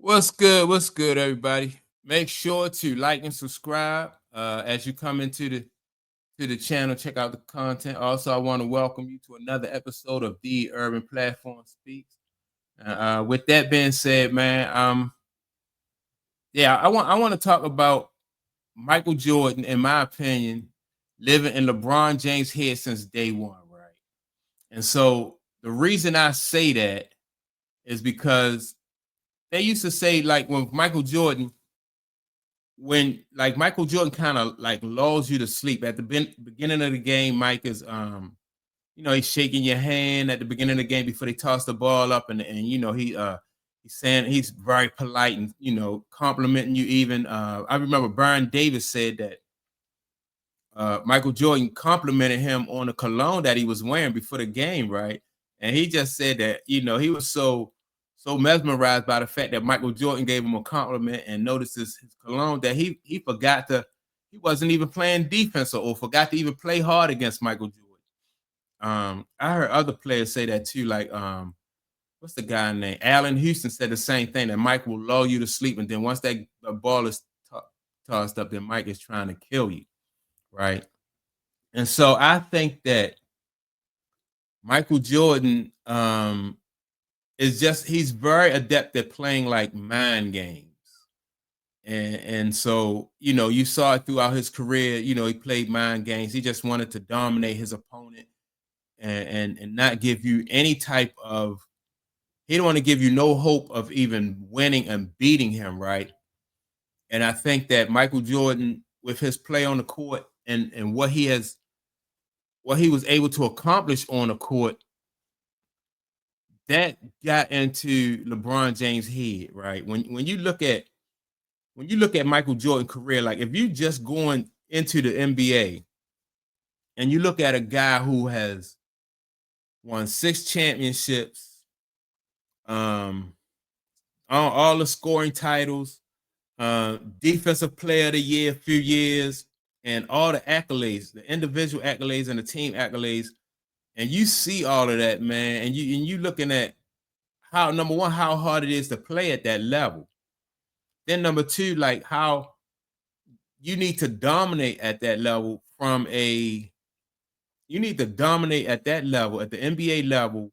What's good? What's good, everybody? Make sure to like and subscribe as you come into the channel. Check out the content. Also, I want to welcome you to another episode of the Urban Platform Speaks. With that being said, man, I want to talk about Michael Jordan, in my opinion, living in LeBron James' head since day one, right? And so the reason I say that is because they used to say, like, when Michael Jordan kind of like lulls you to sleep at the beginning of the game. Mike is he's shaking your hand at the beginning of the game before they toss the ball up, and he's saying, he's very polite and complimenting you. Even I remember Brian Davis said that Michael Jordan complimented him on the cologne that he was wearing before the game, right? And he just said that he was so mesmerized by the fact that Michael Jordan gave him a compliment and noticed his cologne that he wasn't even playing defense, or forgot to even play hard against Michael Jordan. I heard other players say that too, like what's the guy named Allen Houston said the same thing, that Mike will lull you to sleep, and then once that ball is tossed up, then Mike is trying to kill you, right? And so I think that Michael Jordan he's very adept at playing like mind games. And so, you saw it throughout his career. He played mind games. He just wanted to dominate his opponent and not give you any type of, he don't want to give you no hope of even winning and beating him, right? And I think that Michael Jordan, with his play on the court and what he was able to accomplish on the court, that got into LeBron James' head, right? When you look at Michael Jordan's career, like if you just going into the NBA and you look at a guy who has won 6 championships, all the scoring titles, defensive player of the year a few years, and all the accolades, the individual accolades and the team accolades, and you see all of that, man, and you looking at how, number one, how hard it is to play at that level. Then number two, like how you need to dominate at that level you need to dominate at that level, at the NBA level,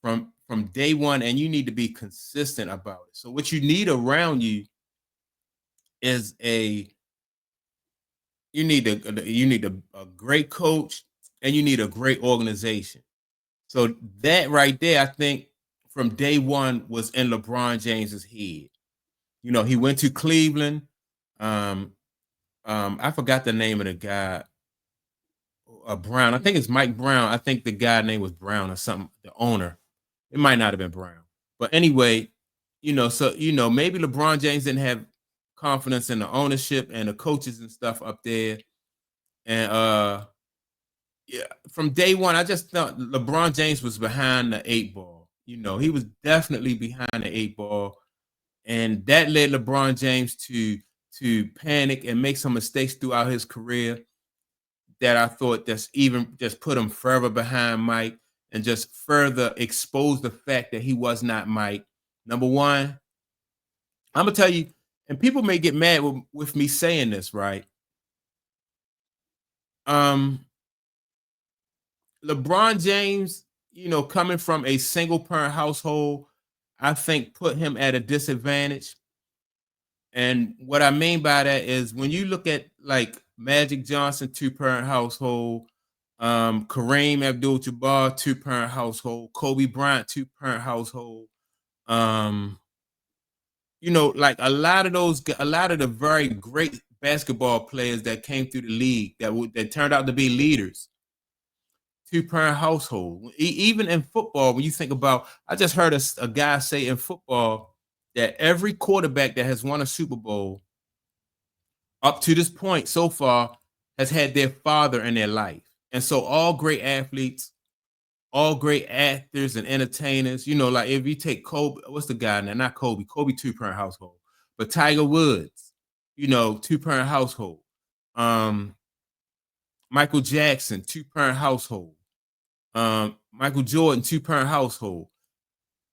from day one, and you need to be consistent about it. So what you need around you is you need a great coach, and you need a great organization. So that right there, I think from day one was in LeBron James's head. He went to Cleveland. I forgot the name of the guy. Brown. I think it's Mike Brown. I think the guy name was Brown or something. The owner. It might not have been Brown. But anyway, so maybe LeBron James didn't have confidence in the ownership and the coaches and stuff up there. And yeah, from day one, I just thought LeBron James was behind the 8 ball. He was definitely behind the 8 ball. And that led LeBron James to panic and make some mistakes throughout his career that I thought just put him further behind Mike and just further exposed the fact that he was not Mike. Number one, I'm gonna tell you, and people may get mad with me saying this, right? LeBron James, coming from a single parent household, I think put him at a disadvantage. And what I mean by that is, when you look at like Magic Johnson, 2-parent household, Kareem Abdul-Jabbar, 2-parent household, Kobe Bryant, 2-parent household, like a lot of the very great basketball players that came through the league that turned out to be leaders, 2-parent household. Even in football, when you think about, I just heard a guy say in football that every quarterback that has won a Super Bowl up to this point so far has had their father in their life. And so all great athletes, all great actors and entertainers, like if you take Kobe, what's the guy now? Not Kobe. Kobe, 2-parent household. But Tiger Woods, 2-parent household. Michael Jackson, 2-parent household. Michael Jordan, 2-parent household.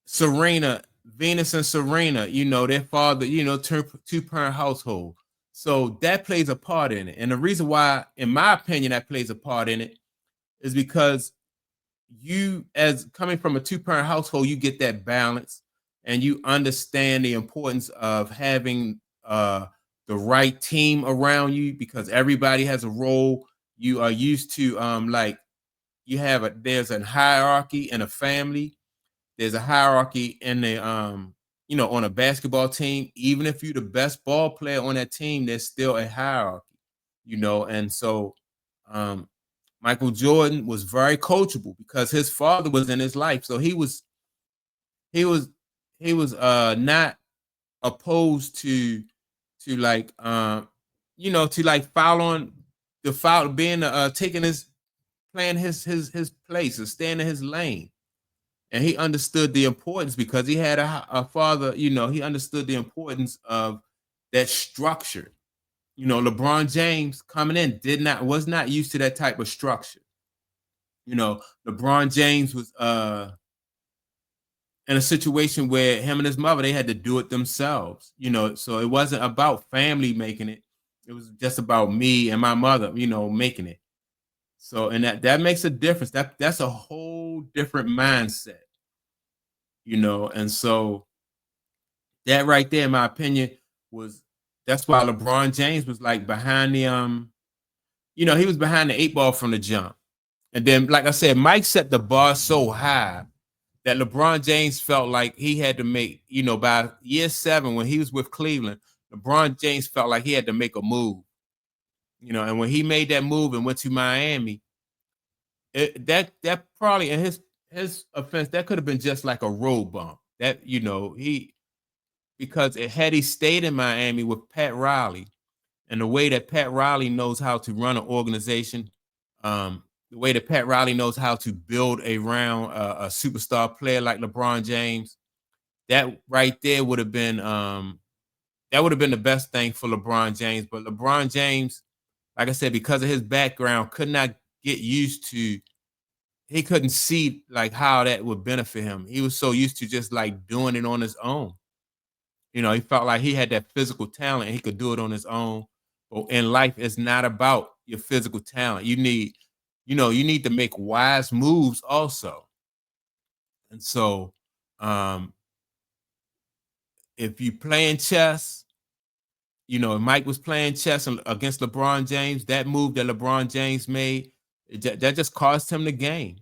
Serena Venus and Serena, their father, two-parent household. So that plays a part in it. And the reason why, in my opinion, that plays a part in it is because you, as coming from a two-parent household, you get that balance and you understand the importance of having the right team around you, because everybody has a role. You are used to like there's a hierarchy in a family. There's a hierarchy in the on a basketball team. Even if you're the best ball player on that team, there's still a hierarchy. And so Michael Jordan was very coachable because his father was in his life. So he was not opposed to like to like foul being taking his playing his place and staying in his lane. And he understood the importance because he had a father, he understood the importance of that structure. LeBron James coming in was not used to that type of structure. LeBron James was in a situation where him and his mother, they had to do it themselves, so it wasn't about family making it. It was just about me and my mother, making it. So, and that makes a difference. That's a whole different mindset, and so that right there, in my opinion, that's why LeBron James was like behind the he was behind the eight ball from the jump. And then, like I said, Mike set the bar so high that LeBron James felt like he had to make, by year 7 when he was with Cleveland, LeBron James felt like he had to make a move. And when he made that move and went to Miami, that probably, in his offense, that could have been just like a road bump. That because had he stayed in Miami with Pat Riley, and the way that Pat Riley knows how to run an organization, the way that Pat Riley knows how to build around a superstar player like LeBron James, that right there would have been the best thing for LeBron James. But LeBron James, like I said, because of his background, could not get used to. He couldn't see like how that would benefit him. He was so used to just like doing it on his own. He felt like he had that physical talent and he could do it on his own. But in life, it's not about your physical talent. You need to make wise moves also. And so, if you playing chess, Mike was playing chess against LeBron James. That move that LeBron James made, that just cost him the game.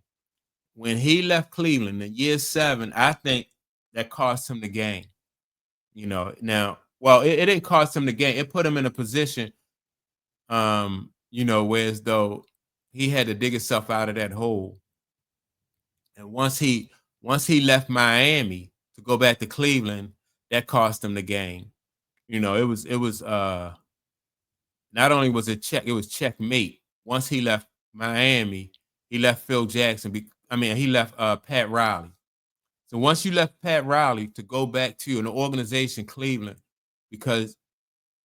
When he left Cleveland in year 7, I think that cost him the game. Now, well, it didn't cost him the game. It put him in a position, whereas though he had to dig himself out of that hole. And once he left Miami to go back to Cleveland, that cost him the game. It was not only was it checkmate. Once he left Miami, he left Phil Jackson. He left Pat Riley. So once you left Pat Riley to go back to an organization, Cleveland, because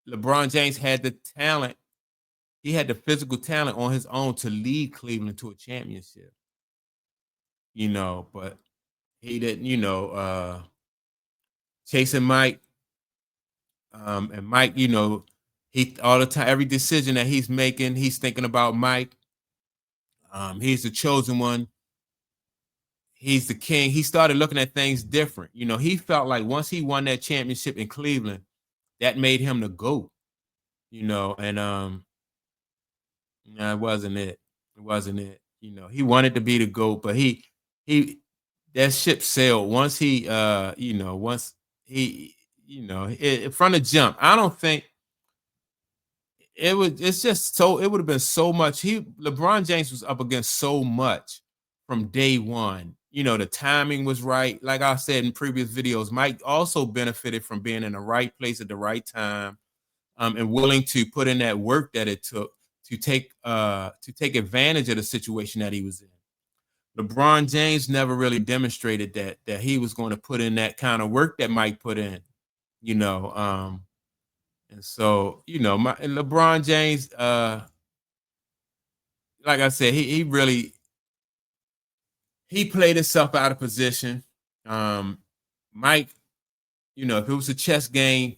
LeBron James had the talent, he had the physical talent on his own to lead Cleveland to a championship. But he didn't, chasing Mike. And Mike, he all the time, every decision that he's making, he's thinking about Mike. He's the chosen one. He's the king. He started looking at things different. He felt like once he won that championship in Cleveland, that made him the GOAT. And no, it wasn't it. It wasn't it. He wanted to be the GOAT, but he that ship sailed once he once he from the jump. I don't think it would have been so much. LeBron James was up against so much from day one. The timing was right. Like I said in previous videos, Mike also benefited from being in the right place at the right time, and willing to put in that work that it took to take advantage of the situation that he was in. LeBron James never really demonstrated that he was going to put in that kind of work that Mike put in. And so, LeBron James, like I said, he really played himself out of position. Mike if it was a chess game,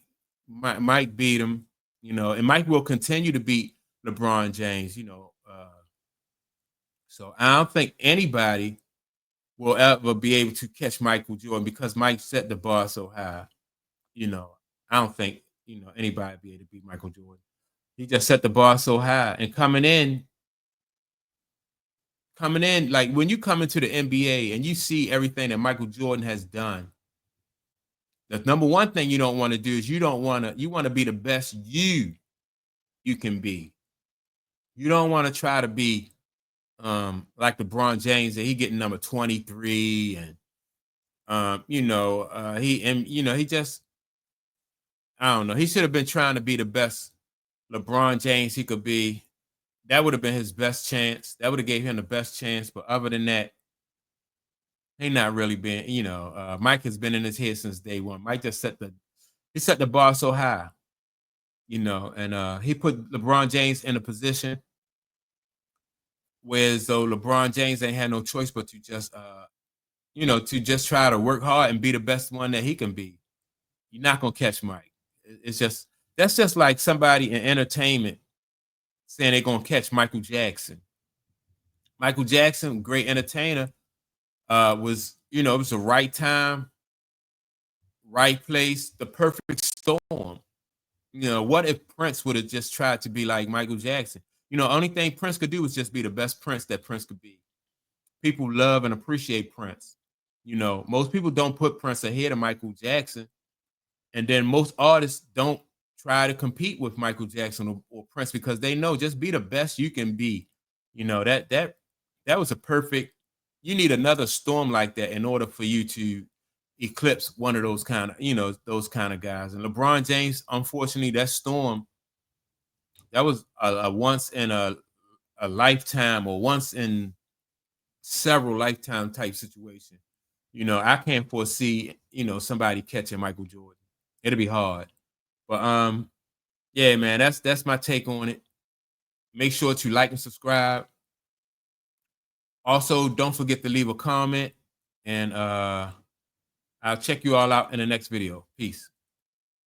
Mike beat him, and Mike will continue to beat LeBron James, so I don't think anybody will ever be able to catch Michael Jordan because Mike set the bar so high. You know, I don't think, anybody be able to beat Michael Jordan. He just set the bar so high. And coming in, like when you come into the NBA and you see everything that Michael Jordan has done, the number one thing you don't want to do is you want to be the best you can be. You don't want to try to be like LeBron James that he getting number 23 and he just, I don't know. He should have been trying to be the best LeBron James he could be. That would have been his best chance. That would have gave him the best chance. But other than that, he not really been. Mike has been in his head since day one. Mike just set the bar so high. And he put LeBron James in a position where as though LeBron James ain't had no choice but to just try to work hard and be the best one that he can be. You're not gonna catch Mike. That's just like somebody in entertainment saying they're gonna catch Michael Jackson. Michael Jackson, great entertainer, was it was the right time, right place, the perfect storm. What if Prince would have just tried to be like Michael Jackson? Only thing Prince could do was just be the best Prince that Prince could be. People love and appreciate Prince. Most people don't put Prince ahead of Michael Jackson. And then most artists don't try to compete with Michael Jackson or Prince because they know just be the best you can be. That was a perfect. You need another storm like that in order for you to eclipse one of those kind of guys. And LeBron James, unfortunately, that storm, that was a once in a lifetime or once in several lifetime type situation. I can't foresee, somebody catching Michael Jordan. It'll be hard. But yeah, man, that's my take on it. Make sure to like and subscribe. Also, don't forget to leave a comment, and I'll check you all out in the next video. Peace.